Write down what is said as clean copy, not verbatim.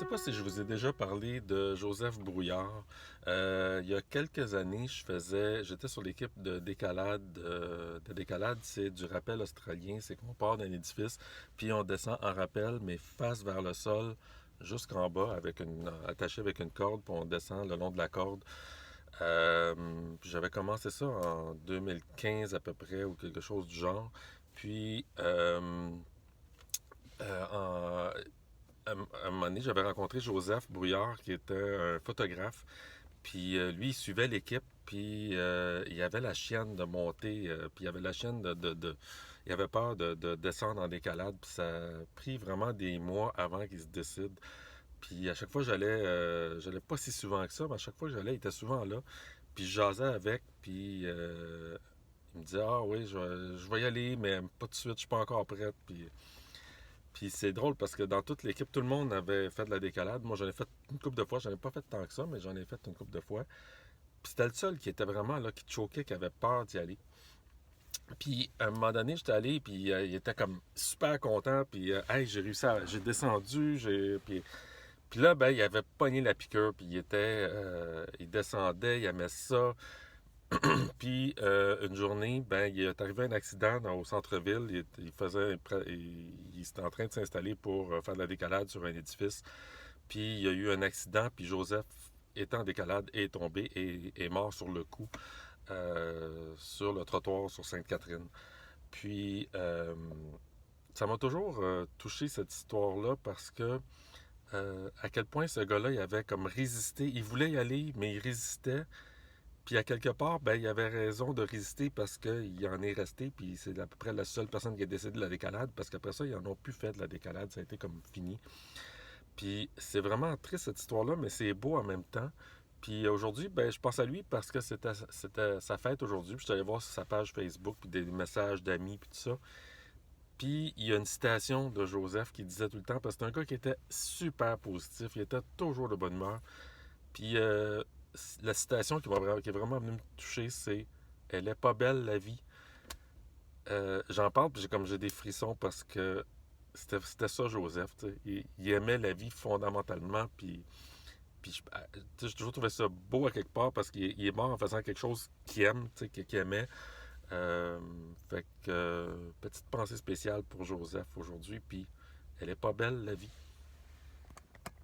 sais pas si je vous ai déjà parlé de Joseph Brouillard. Il y a quelques années, j'étais sur l'équipe de décalade. De décalade, c'est du rappel australien. C'est qu'on part d'un édifice, puis on descend en rappel, mais face vers le sol, jusqu'en bas, attaché avec une corde, puis on descend le long de la corde. Puis j'avais commencé ça en 2015 à peu près, ou quelque chose du genre. Puis, en, à un moment donné, j'avais rencontré Joseph Brouillard, qui était un photographe. Puis lui, il suivait l'équipe, puis il avait la chienne de monter, puis il avait la chienne il avait peur de descendre en décalade, puis ça a pris vraiment des mois avant qu'il se décide. Puis à chaque fois, j'allais pas si souvent que ça, mais à chaque fois que j'allais, il était souvent là. Puis je jasais avec, puis il me disait, ah oui, je vais y aller, mais pas tout de suite, je suis pas encore prête. Puis c'est drôle parce que dans toute l'équipe, tout le monde avait fait de la décalade. Moi, j'en ai fait une couple de fois. J'en ai pas fait tant que ça, mais j'en ai fait une couple de fois. Puis c'était le seul qui était vraiment là, qui choquait, qui avait peur d'y aller. Puis à un moment donné, j'étais allé, puis il était comme super content. Puis, hey, j'ai réussi j'ai descendu. Puis là, ben, il avait pogné la piqûre, puis il descendait, il aimait ça. Puis une journée, ben, il est arrivé un accident au centre-ville. Il était en train de s'installer pour faire de la décalade sur un édifice. Puis il y a eu un accident, puis Joseph était en décalade et est tombé et est mort sur le coup sur le trottoir sur Sainte-Catherine. Puis ça m'a toujours touché cette histoire-là parce que à quel point ce gars-là, il avait comme résisté. Il voulait y aller, mais il résistait. Puis à quelque part, ben, il avait raison de résister parce qu'il en est resté, puis c'est à peu près la seule personne qui a décédé de la décalade, parce qu'après ça, ils en ont plus fait de la décalade, ça a été comme fini. Puis c'est vraiment triste cette histoire-là, mais c'est beau en même temps. Puis aujourd'hui, ben, je pense à lui parce que c'était sa fête aujourd'hui. Puis je suis allé voir sur sa page Facebook, puis des messages d'amis, puis tout ça. Puis il y a une citation de Joseph qui disait tout le temps, parce que c'est un gars qui était super positif, il était toujours de bonne humeur. Puis la citation qui est vraiment venue me toucher, c'est Elle est pas belle la vie. J'en parle, puis j'ai des frissons parce que c'était ça, Joseph. Tu sais. Il aimait la vie fondamentalement, puis tu sais, j'ai toujours trouvé ça beau à quelque part parce qu'il est mort en faisant quelque chose qu'il aime, tu sais, qu'il aimait. Euh, Fait que petite pensée spéciale pour Joseph aujourd'hui, puis elle est pas belle la vie.